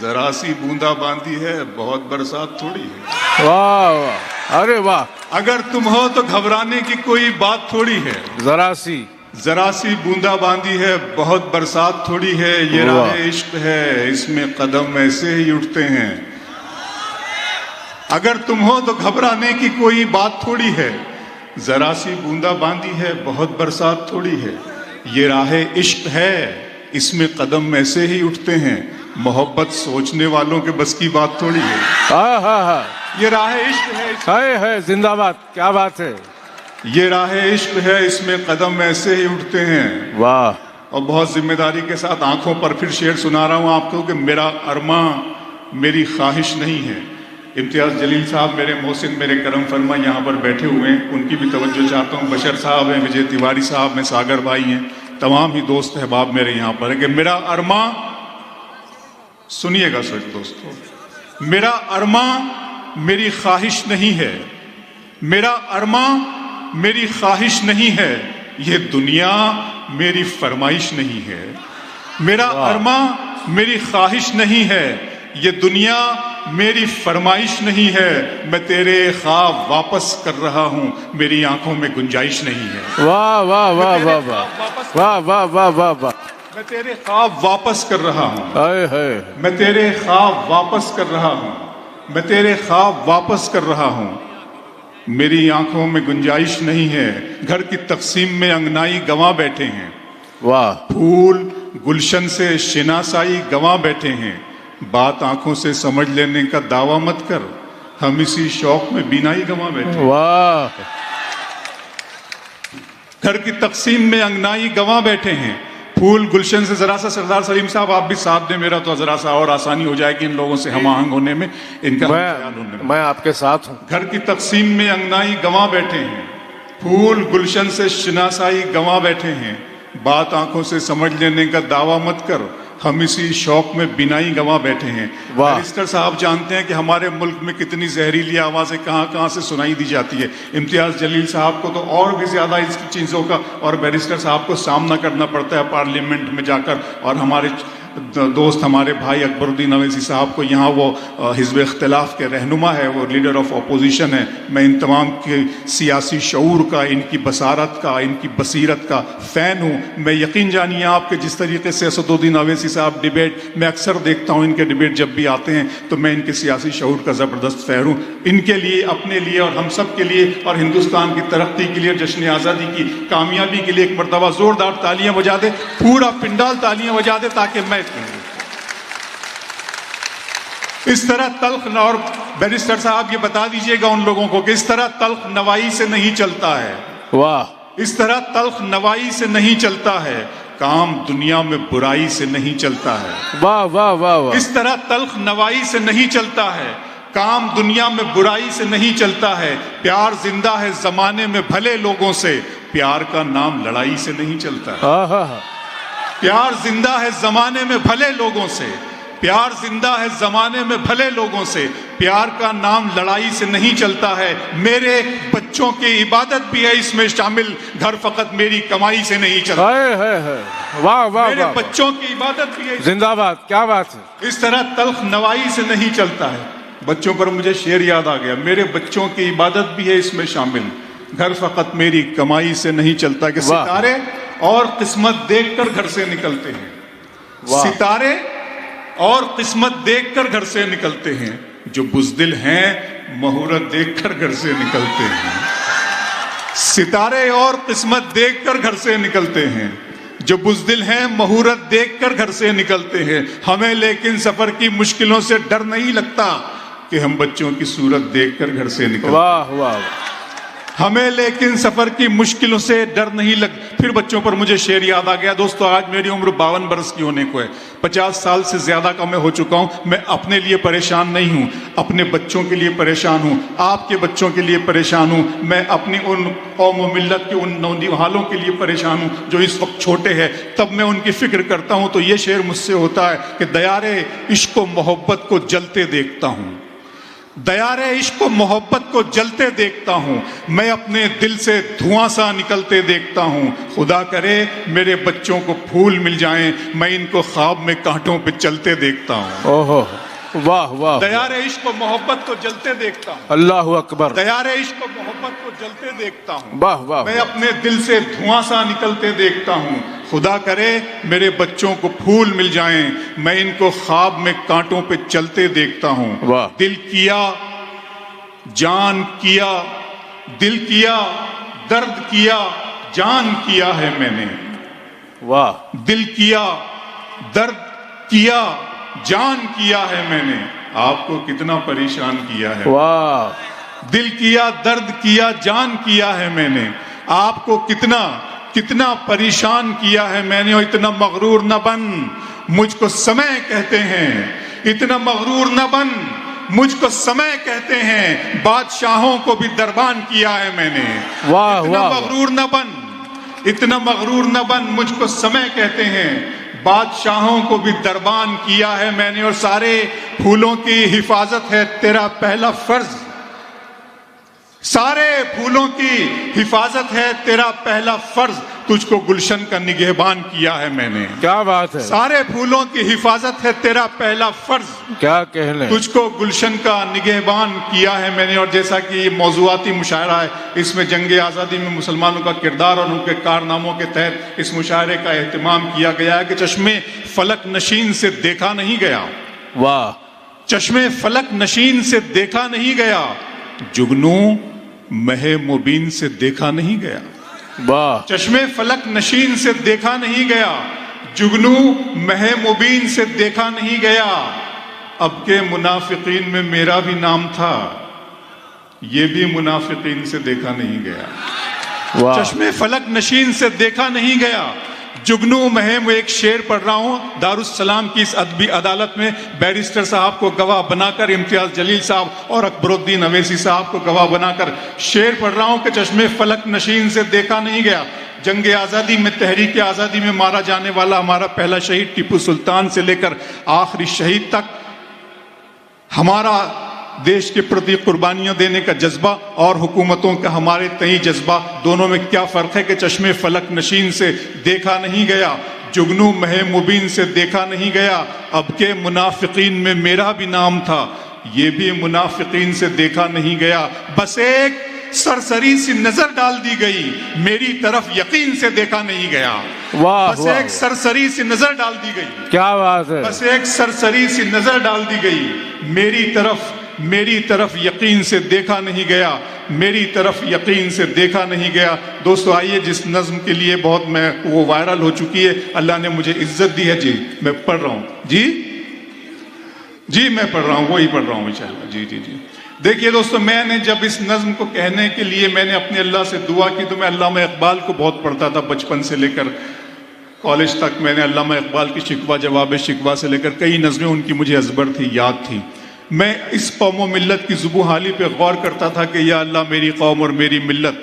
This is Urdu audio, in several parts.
ذرا سی بوندا باندی ہے بہت برسات تھوڑی ہے. واہ واہ، ارے واہ، اگر تم ہو تو گھبرانے کی کوئی بات تھوڑی ہے. ذرا سی ذرا سی بوندا باندی ہے بہت برسات تھوڑی ہے. یہ راہ عشق ہے اس میں قدم ایسے ہی اٹھتے ہیں. اگر تم ہو تو گھبرانے کی کوئی بات تھوڑی ہے. ذرا سی بوندا باندی ہے بہت برسات تھوڑی ہے. یہ راہ عشق ہے اس میں قدم ایسے ہی اٹھتے ہیں. محبت سوچنے والوں کے بس کی بات تھوڑی ہے. ہاں ہاں ہاں، یہ راہ عشق ہے ہے زندہ باد، کیا بات ہے. یہ راہ عشق ہے اس میں قدم ایسے ہی اٹھتے ہیں. واہ، اور بہت ذمہ داری کے ساتھ آنکھوں پر پھر شعر سنا رہا ہوں آپ کو کہ میرا ارماں میری خواہش نہیں ہے. امتیاز جلیل صاحب میرے محسن میرے کرم فرما یہاں پر بیٹھے ہوئے ہیں، ان کی بھی توجہ چاہتا ہوں. بشر صاحب ہیں، وجے تیواری صاحب ہیں، ساگر بھائی ہیں، تمام ہی دوست احباب میرے یہاں پر ہیں کہ میرا ارماں، سنیے گا سر دوستو، میرا ارماں میری خواہش نہیں ہے. میرا ارماں میری خواہش نہیں ہے. یہ دنیا میری فرمائش نہیں ہے. میرا ارماں میری خواہش نہیں ہے. یہ دنیا میری فرمائش نہیں ہے. میں تیرے خواب واپس کر رہا ہوں، میری آنکھوں میں گنجائش نہیں ہے. واہ واہ واہ واہ واہ واہ واہ واہ واہ واہ، میں تیرے خواب واپس کر رہا ہوں. ہائے ہائے، میں تیرے خواب واپس کر رہا ہوں. میں تیرے خواب واپس کر رہا ہوں. میری آنکھوں میں گنجائش نہیں ہے. گھر کی تقسیم میں انگنائی گنوا بیٹھے ہیں. واہ، پھول گلشن سے شناسائی گنوا بیٹھے ہیں. بات آنکھوں سے سمجھ لینے کا دعویٰ مت کر، ہم اسی شوق میں بینائی گنوا بیٹھے ہیں. واہ، گھر کی تقسیم میں انگنائی گنوا بیٹھے ہیں. پھول گلشن سے، ذرا سا سردار سلیم صاحب آپ بھی ساتھ دیں میرا تو ذرا سا اور آسانی ہو جائے گی ان لوگوں سے ہم آہنگ ہونے میں، ان کا خیال ہونے میں. میں آپ کے ساتھ ہوں. گھر کی تقسیم میں انگنائی گنوا بیٹھے ہیں. پھول گلشن سے شناسائی گنوا بیٹھے ہیں. بات آنکھوں سے سمجھ لینے کا دعویٰ مت کر، ہم اسی شوق میں بینائی گنوا بیٹھے ہیں. بیرسٹر صاحب جانتے ہیں کہ ہمارے ملک میں کتنی زہریلی آوازیں کہاں کہاں سے سنائی دی جاتی ہے. امتیاز جلیل صاحب کو تو اور بھی زیادہ اس چیزوں کا اور بیرسٹر صاحب کو سامنا کرنا پڑتا ہے پارلیمنٹ میں جا کر. اور ہمارے دوست ہمارے بھائی اکبر الدین اویسی صاحب کو یہاں وہ حزب اختلاف کے رہنما ہے، وہ لیڈر آف اپوزیشن ہے. میں ان تمام کے سیاسی شعور کا، ان کی بصارت کا، ان کی بصیرت کا فین ہوں. میں یقین جانیے آپ کے جس طریقے سے اسد الدین اویسی صاحب ڈیبیٹ میں اکثر دیکھتا ہوں، ان کے ڈیبیٹ جب بھی آتے ہیں تو میں ان کے سیاسی شعور کا زبردست فین ہوں. ان کے لیے، اپنے لیے اور ہم سب کے لیے اور ہندوستان کی ترقی کے لیے، جشن آزادی کی کامیابی کے لیے ایک مرتبہ زوردار تالیاں بجا دے، پورا پنڈال تالیاں بجا دے تاکہ میں اس طرح تلخ، اور بیرسٹر صاحب یہ بتا دیجئے گا ان لوگوں کو کہ اس طرح تلخ نوائی سے نہیں چلتا ہے. واہ، اس طرح تلخ نوائی سے نہیں چلتا ہے. کام دنیا میں برائی سے نہیں چلتا ہے. واہ واہ واہ واہ، اس طرح تلخ نوائی سے نہیں چلتا ہے. کام دنیا میں برائی سے نہیں چلتا ہے. پیار زندہ ہے زمانے میں بھلے لوگوں سے، پیار کا نام لڑائی سے نہیں چلتا ہے. ہاں ہاں ہاں، پیار زندہ ہے زمانے میں بھلے لوگوں سے، پیار زندہ ہے زمانے میں بھلے لوگوں سے، پیار کا نام لڑائی سے نہیں چلتا ہے. میرے بچوں کی عبادت بھی ہے اس میں شامل، گھر فقط میری کمائی سے نہیں چلتا. ہائے ہائے ہائے، واہ واہ میرے واہ، بچوں کی عبادت بھی ہے. زندہ باد، کیا بات ہے. اس طرح تلخ نوائی سے نہیں چلتا ہے. بچوں پر مجھے شعر یاد آ گیا، میرے بچوں کی عبادت بھی ہے اس میں شامل، گھر فقط میری کمائی سے نہیں چلتا. کہ ستارے اور قسمت دیکھ کر گھر سے نکلتے ہیں. ستارے اور قسمت دیکھ کر گھر سے نکلتے ہیں. جو بزدل ہیں مہورت دیکھ کر گھر سے نکلتے ہیں. ستارے اور قسمت دیکھ کر گھر سے نکلتے ہیں. جو بزدل ہیں مہورت دیکھ کر گھر سے نکلتے ہیں. ہمیں لیکن سفر کی مشکلوں سے ڈر نہیں لگتا کہ ہم بچوں کی صورت دیکھ کر گھر سے نکلتے ہیں. واہ واہ، ہمیں لیکن سفر کی مشکلوں سے ڈر نہیں لگ. پھر بچوں پر مجھے شعر یاد آ گیا. دوستو آج میری عمر 52 برس کی ہونے کو ہے. 50 سال سے زیادہ کا میں ہو چکا ہوں. میں اپنے لیے پریشان نہیں ہوں، اپنے بچوں کے لیے پریشان ہوں، آپ کے بچوں کے لیے پریشان ہوں. میں اپنی ان قوم و ملت کے ان نونہالوں کے لیے پریشان ہوں جو اس وقت چھوٹے ہیں. تب میں ان کی فکر کرتا ہوں تو یہ شعر مجھ سے ہوتا ہے کہ دیارے عشق و محبت کو جلتے دیکھتا ہوں. دیار عشق و محبت کو جلتے دیکھتا ہوں، میں اپنے دل سے دھواں سا نکلتے دیکھتا ہوں، خدا کرے میرے بچوں کو پھول مل جائیں، میں ان کو خواب میں کانٹوں پہ چلتے دیکھتا ہوں۔ اوہو، واہ واہ، دیار عشق و محبت کو جلتے دیکھتا ہوں، اللہ اکبر، دیار عشق و محبت کو جلتے دیکھتا ہوں، واہ واہ، میں اپنے دل سے دھواں سا نکلتے دیکھتا ہوں، خدا کرے میرے بچوں کو پھول مل جائیں، میں ان کو خواب میں کانٹوں پہ چلتے دیکھتا ہوں۔ واہ، دل کیا، جان کیا، دل کیا، درد کیا، جان کیا ہے میں نے، واہ، دل کیا، درد کیا، جان کیا ہے میں نے، آپ کو کتنا پریشان کیا ہے، واہ، دل کیا، درد کیا، جان کیا ہے میں نے، آپ کو کتنا پریشان کیا ہے میں نے، اور اتنا مغرور نہ بن، مجھ کو سمے کہتے ہیں، اتنا مغرور نہ بن، مجھ کو سمے کہتے ہیں، بادشاہوں کو بھی دربان کیا ہے میں نے، واہ اتنا واہ، مغرور نہ بن، اتنا مغرور نہ بن، مجھ کو سمے کہتے ہیں، بادشاہوں کو بھی دربان کیا ہے میں نے، اور سارے پھولوں کی حفاظت ہے تیرا پہلا فرض، سارے پھولوں کی حفاظت ہے تیرا پہلا فرض، تجھ کو گلشن کا نگہبان کیا ہے میں نے، کیا بات ہے، سارے پھولوں کی حفاظت ہے تیرا پہلا فرض، کیا کہنے، تجھ کو گلشن کا نگہبان کیا ہے میں نے۔ اور جیسا کہ یہ موضوعاتی مشاعرہ ہے، اس میں جنگ آزادی میں مسلمانوں کا کردار اور ان کے کارناموں کے تحت اس مشاعرے کا اہتمام کیا گیا ہے کہ چشمے فلک نشین سے دیکھا نہیں گیا، واہ، چشمے فلک نشین سے دیکھا نہیں گیا، جگنو مہ مبین سے دیکھا نہیں گیا، واہ، چشمے فلک نشین سے دیکھا نہیں گیا، جگنو مہ مبین سے دیکھا نہیں گیا، اب کے منافقین میں میرا بھی نام تھا، یہ بھی منافقین سے دیکھا نہیں گیا، واہ، چشمے فلک نشین سے دیکھا نہیں گیا، جگنو مہم۔ ایک شعر پڑھ رہا ہوں دارالسلام کی اس ادبی عدالت میں، بیرسٹر صاحب کو گواہ بنا کر، امتیاز جلیل صاحب اور اکبر الدین اویسی صاحب کو گواہ بنا کر شعر پڑھ رہا ہوں کہ چشمے فلک نشین سے دیکھا نہیں گیا، جنگ آزادی میں، تحریک آزادی میں مارا جانے والا ہمارا پہلا شہید ٹیپو سلطان سے لے کر آخری شہید تک، ہمارا دیش کے پرتی قربانیاں دینے کا جذبہ اور حکومتوں کا ہمارے تئیں جذبہ، دونوں میں کیا فرق ہے کہ چشمے فلک نشین سے دیکھا نہیں گیا، جگنو مہ مبین سے دیکھا نہیں گیا، اب کے منافقین میں میرا بھی نام تھا، یہ بھی منافقین سے دیکھا نہیں گیا، بس ایک سرسری سی نظر ڈال دی گئی، میری طرف یقین سے دیکھا نہیں گیا، واہ، بس ایک سرسری سی نظر ڈال دی گئی، کیا بات ہے، بس ایک سرسری سی نظر ڈال دی گئی، میری طرف یقین سے دیکھا نہیں گیا، میری طرف یقین سے دیکھا نہیں گیا۔ دوستو آئیے، جس نظم کے لیے بہت وہ وائرل ہو چکی ہے، اللہ نے مجھے عزت دی ہے، جی میں پڑھ رہا ہوں، جی میں پڑھ رہا ہوں، وہی پڑھ رہا ہوں انشاءاللہ، جی دیکھیے دوستو، میں نے جب اس نظم کو کہنے کے لیے میں نے اپنے اللہ سے دعا کی تو میں علامہ اقبال کو بہت پڑھتا تھا، بچپن سے لے کر کالج تک میں نے علامہ اقبال کی شکوہ جواب شکوہ سے لے کر کئی نظمیں ان کی مجھے ازبر تھی، یاد تھی۔ میں اس قوم و ملت کی زبوں حالی پہ غور کرتا تھا کہ یا اللہ، میری قوم اور میری ملت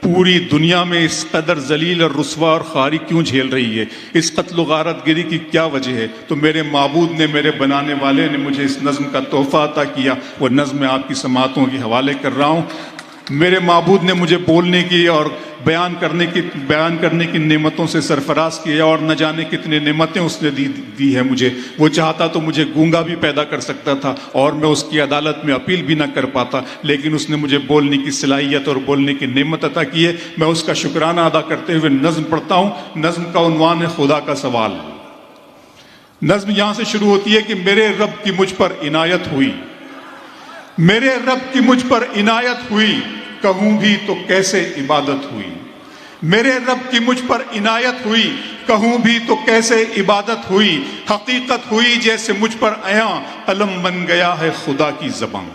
پوری دنیا میں اس قدر ذلیل اور رسوا اور خواری کیوں جھیل رہی ہے، اس قتل و غارت گری کی کیا وجہ ہے؟ تو میرے معبود نے، میرے بنانے والے نے مجھے اس نظم کا تحفہ عطا کیا، وہ نظم میں آپ کی سماعتوں کے حوالے کر رہا ہوں۔ میرے معبود نے مجھے بولنے کی اور بیان کرنے کی نعمتوں سے سرفراز کیا، اور نہ جانے کتنے نعمتیں اس نے دی ہے مجھے۔ وہ چاہتا تو مجھے گونگا بھی پیدا کر سکتا تھا اور میں اس کی عدالت میں اپیل بھی نہ کر پاتا، لیکن اس نے مجھے بولنے کی صلاحیت اور بولنے کی نعمت عطا کی ہے۔ میں اس کا شکرانہ ادا کرتے ہوئے نظم پڑھتا ہوں۔ نظم کا عنوان ہے خدا کا سوال۔ نظم یہاں سے شروع ہوتی ہے کہ میرے رب کی مجھ پر عنایت ہوئی، میرے رب کی مجھ پر عنایت ہوئی، کہوں بھی تو کیسے عبادت ہوئی۔ میرے رب کی مجھ پر عنایت ہوئی، کہوں بھی تو کیسے عبادت ہوئی، حقیقت ہوئی جیسے مجھ پر عیاں، قلم بن گیا ہے خدا کی زبان۔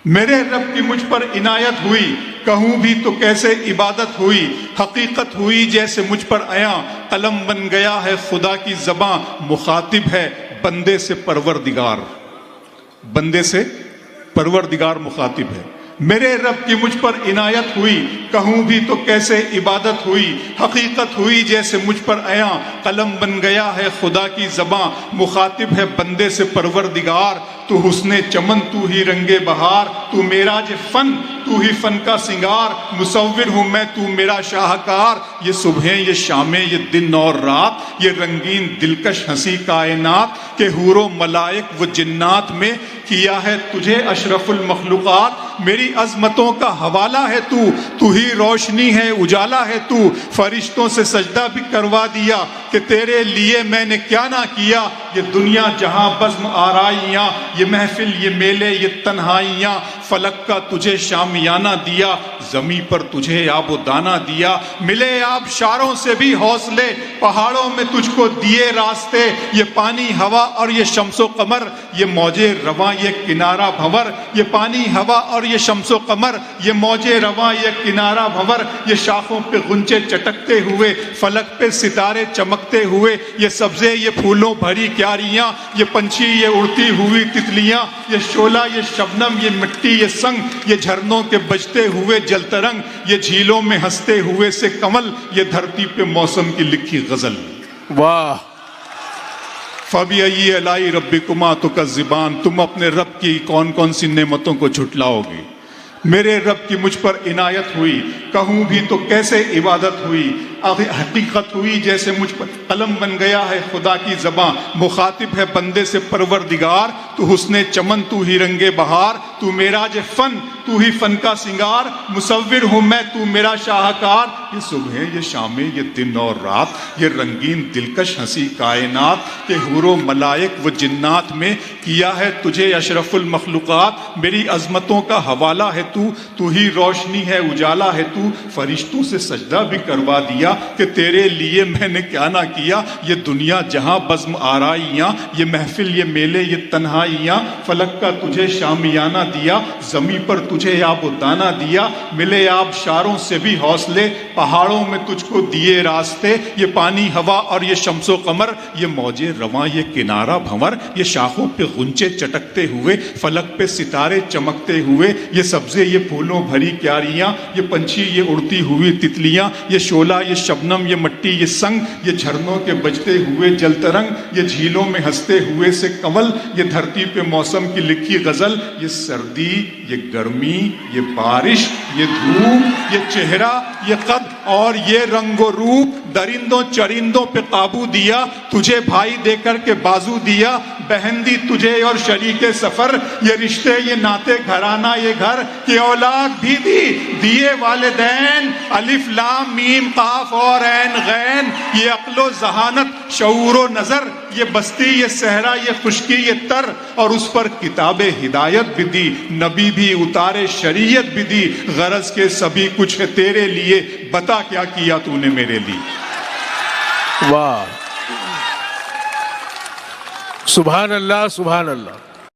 میرے رب کی مجھ پر عنایت ہوئی، کہوں بھی تو کیسے عبادت ہوئی، حقیقت ہوئی جیسے مجھ پر عیاں، قلم بن گیا ہے خدا کی زبان۔ مخاطب ہے بندے سے پروردگار، بندے سے پروردگار مخاطب ہے۔ میرے رب کی مجھ پر عنایت ہوئی، کہوں بھی تو کیسے عبادت ہوئی، حقیقت ہوئی جیسے مجھ پر عیاں، قلم بن گیا ہے خدا کی زبان۔ مخاطب ہے بندے سے پروردگار، تو حسن چمن تو ہی رنگ بہار، تو معراج فن تو ہی فن کا سنگار، مصور ہوں میں تو میرا شاہکار، یہ صبحیں یہ شامیں یہ دن اور رات، یہ رنگین دلکش ہنسی کائنات، کہ حور و ملائک و جنات میں کیا ہے تجھے اشرف المخلوقات، میری عظمتوں کا حوالہ ہے تو ہی روشنی ہے اجالا ہے تو، فرشتوں سے سجدہ بھی کروا دیا کہ تیرے لیے میں نے کیا نہ کیا، یہ دنیا جہاں بزم آرائیاں، یہ محفل یہ میلے یہ تنہائیاں، فلک کا تجھے شامیانہ دیا، زمیں پر تجھے آب و دانہ دیا، ملے آب شاروں سے بھی حوصلے، پہاڑوں میں تجھ کو دیے راستے، یہ پانی ہوا اور یہ شمس و قمر، یہ موجے رواں یہ کنارہ بھنور، یہ پانی ہوا اور یہ شمس و قمر، یہ موجے رواں یہ کنارہ بھنور، یہ شاخوں پہ غنچے چٹکتے ہوئے، فلک پہ ستارے چمکتے ہوئے، یہ سبزے یہ پھولوں بھری کیاریاں، یہ پنچھی یہ اڑتی ہوئی تتلیاں، یہ شعلہ یہ شبنم یہ مٹی یہ سنگ، یہ جھرنوں کے بجتے ہوئے جل ترنگ، یہ جھیلوں میں ہنستے ہوئے سے کمل، یہ دھرتی پہ موسم کی لکھی غزل۔ واہ، فَبِأَيِّ آلَاءِ رَبِّكُمَا تُكَذِّبَانِ، تم اپنے رب کی کون کون سی نعمتوں کو جھٹلاؤ گے؟ میرے رب کی مجھ پر عنایت ہوئی، کہوں بھی تو کیسے عبادت ہوئی، حقیقت ہوئی جیسے مجھ پر قلم بن گیا ہے خدا کی زباں، مخاطب ہے بندے سے پروردگار، تو حسن چمن تو ہی رنگ بہار، تو معراج فن تو ہی فن کا سنگار، مصور ہوں میں تو میرا شاہکار، یہ صبح یہ شامیں یہ دن اور رات، یہ رنگین دلکش ہنسی کائنات، کہ حور و ملائک و جنات میں کیا ہے تجھے اشرف المخلوقات، میری عظمتوں کا حوالہ ہے تو ہی روشنی ہے اجالا ہے تو، فرشتوں سے سجدہ بھی کروا دیا کہ تیرے لیے میں نے کیا نہ کیا، یہ دنیا جہاں بزم آرائیاں، یہ محفل یہ میلے یہ تنہائیاں، فلک کا تجھے شامیانہ دیا، زمیں پر تجھے آب و دانہ دیا، ملے آب شاروں سے بھی حوصلے، پہاڑوں میں تجھ کو دیے راستے، یہ پانی ہوا اور یہ شمس و قمر، یہ موجے رواں یہ کنارہ بھنور، یہ شاخوں پہ غنچے چٹکتے ہوئے، فلک پہ ستارے چمکتے ہوئے، یہ سبزے یہ پھولوں بھری کیاریاں، یہ پنچھی یہ اڑتی ہوئی تتلیاں، یہ شعلہ یہ شبنم یہ مٹی یہ سنگ، یہ جھرنوں کے بجتے ہوئے جل ترنگ، یہ جھیلوں میں ہنستے ہوئے سے کمل، یہ دھرتی پہ موسم کی لکھی غزل، یہ سردی یہ گرمی یہ بارش یہ دھوپ یہ چہرہ یہ قد اور یہ رنگ و روپ، درندوں چرندوں پہ قابو دیا، تجھے بھائی دے کر کے بازو دیا، بہن دی تجھے اور شریک سفر، یہ رشتے یہ ناتے گھرانہ یہ گھر، کہ اولاد بھی دیے والدین، الف لام میم قاف اور عین غین، یہ عقل و ذہانت شعور و نظر، یہ بستی یہ صحرا یہ خشکی یہ تر، اور اس پر کتاب ہدایت بھی دی، نبی بھی اتارے شریعت بھی دی، غرض کے سبھی کچھ ہے تیرے لیے، بتا کیا کیا تو نے میرے لیے۔ واہ، سبحان اللہ سبحان اللہ۔